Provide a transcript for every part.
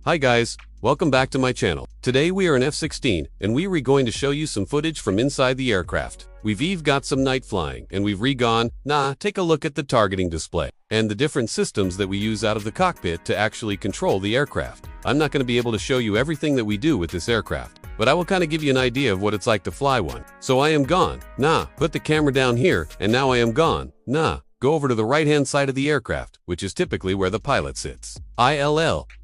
Hi guys, welcome back to my channel. Today we are in F-16 and we are going to show you some footage from inside the aircraft. We've got some night flying and we've take a look at the targeting display and the different systems that we use out of the cockpit to actually control the aircraft. I'm not going to be able to show you everything that we do with this aircraft, but I will kind of give you an idea of what it's like to fly one. So I am gone. Put the camera down here and now I am gone. Go over to the right-hand side of the aircraft, which is typically where the pilot sits.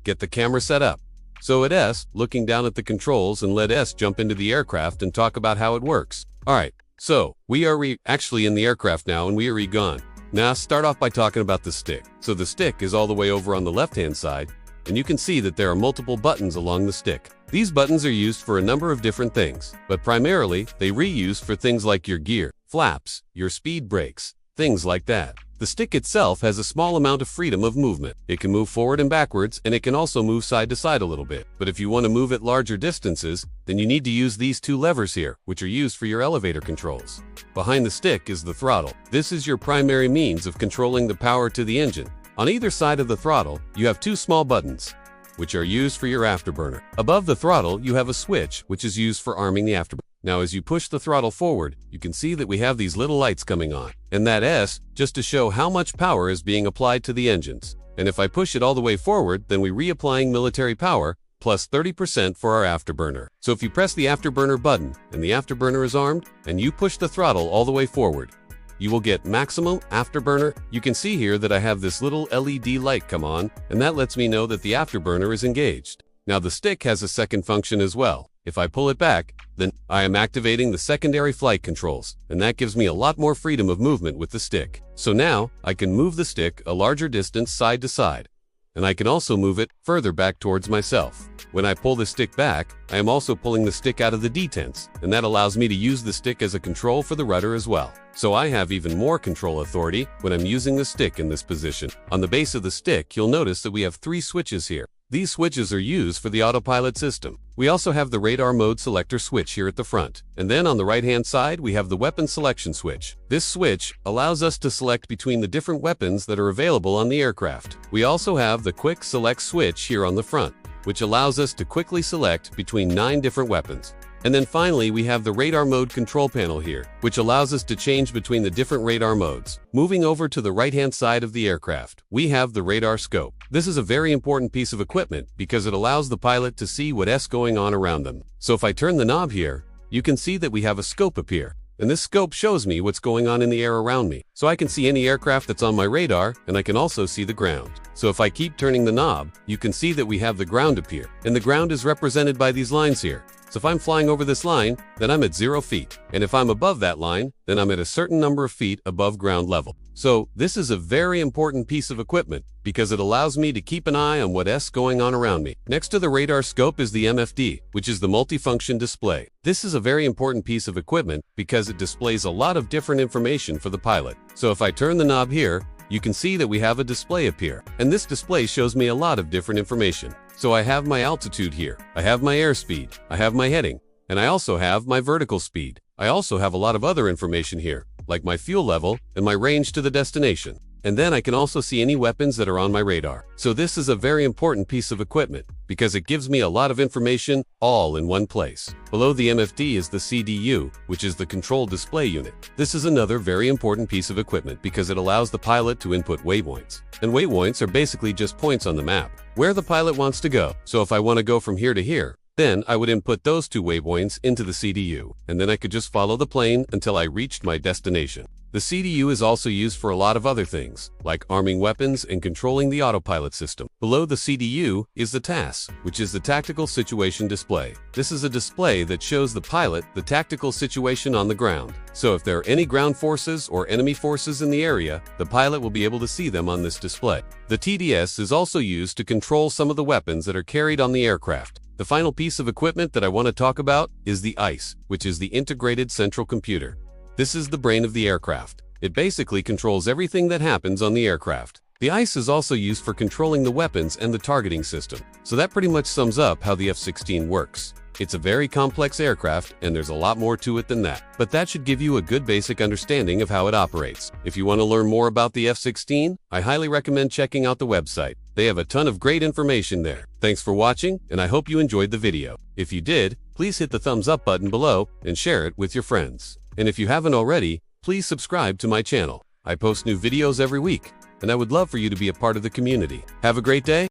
Get the camera set up. So at S, looking down at the controls and let S jump into the aircraft and talk about how it works. Alright, so we are actually in the aircraft now and we are gone. Now start off by talking about the stick. So the stick is all the way over on the left-hand side, and you can see that there are multiple buttons along the stick. These buttons are used for a number of different things, but primarily they reuse for things like your gear, flaps, your speed brakes, things like that. The stick itself has a small amount of freedom of movement. It can move forward and backwards, and it can also move side to side a little bit. But if you want to move at larger distances, then you need to use these two levers here, which are used for your elevator controls. Behind the stick is the throttle. This is your primary means of controlling the power to the engine. On either side of the throttle, you have two small buttons, which are used for your afterburner. Above the throttle, you have a switch, which is used for arming the afterburner. Now as you push the throttle forward, you can see that we have these little lights coming on. And that S, just to show how much power is being applied to the engines. And if I push it all the way forward, then we're reapplying military power, plus 30% for our afterburner. So if you press the afterburner button, and the afterburner is armed, and you push the throttle all the way forward, you will get maximum afterburner. You can see here that I have this little LED light come on, and that lets me know that the afterburner is engaged. Now the stick has a second function as well. If I pull it back, then I am activating the secondary flight controls, and that gives me a lot more freedom of movement with the stick. So now I can move the stick a larger distance side to side, and I can also move it further back towards myself. When I pull the stick back, I am also pulling the stick out of the detents, and that allows me to use the stick as a control for the rudder as well. So I have even more control authority when I'm using the stick in this position. On the base of the stick, you'll notice that we have three switches here. These switches are used for the autopilot system. We also have the radar mode selector switch here at the front. And then on the right-hand side, we have the weapon selection switch. This switch allows us to select between the different weapons that are available on the aircraft. We also have the quick select switch here on the front, which allows us to quickly select between 9 different weapons. And then finally, we have the radar mode control panel here, which allows us to change between the different radar modes. Moving over to the right-hand side of the aircraft, we have the radar scope. This is a very important piece of equipment because it allows the pilot to see what's going on around them. So if I turn the knob here, you can see that we have a scope appear. And this scope shows me what's going on in the air around me. So I can see any aircraft that's on my radar, and I can also see the ground. So if I keep turning the knob, you can see that we have the ground appear. And the ground is represented by these lines here. So if I'm flying over this line, then I'm at 0 feet. And if I'm above that line, then I'm at a certain number of feet above ground level. So this is a very important piece of equipment because it allows me to keep an eye on what's going on around me. Next to the radar scope is the MFD, which is the multifunction display. This is a very important piece of equipment because it displays a lot of different information for the pilot. So if I turn the knob here, you can see that we have a display appear. And this display shows me a lot of different information. So I have my altitude here, I have my airspeed, I have my heading, and I also have my vertical speed. I also have a lot of other information here, like my fuel level and my range to the destination. And then I can also see any weapons that are on my radar. So this is a very important piece of equipment because it gives me a lot of information all in one place. Below the MFD is the CDU, which is the control display unit. This is another very important piece of equipment because it allows the pilot to input waypoints. And waypoints are basically just points on the map where the pilot wants to go. So if I want to go from here to here, then I would input those two waypoints into the CDU, and then I could just follow the plane until I reached my destination. The CDU is also used for a lot of other things, like arming weapons and controlling the autopilot system. Below the CDU is the TAS, which is the Tactical Situation Display. This is a display that shows the pilot the tactical situation on the ground. So if there are any ground forces or enemy forces in the area, the pilot will be able to see them on this display. The TDS is also used to control some of the weapons that are carried on the aircraft. The final piece of equipment that I want to talk about is the ICE, which is the Integrated Central Computer. This is the brain of the aircraft. It basically controls everything that happens on the aircraft. The ICE is also used for controlling the weapons and the targeting system. So that pretty much sums up how the F-16 works. It's a very complex aircraft, and there's a lot more to it than that. But that should give you a good basic understanding of how it operates. If you want to learn more about the F-16, I highly recommend checking out the website. They have a ton of great information there. Thanks for watching, and I hope you enjoyed the video. If you did, please hit the thumbs up button below and share it with your friends. And if you haven't already, please subscribe to my channel. I post new videos every week, and I would love for you to be a part of the community. Have a great day.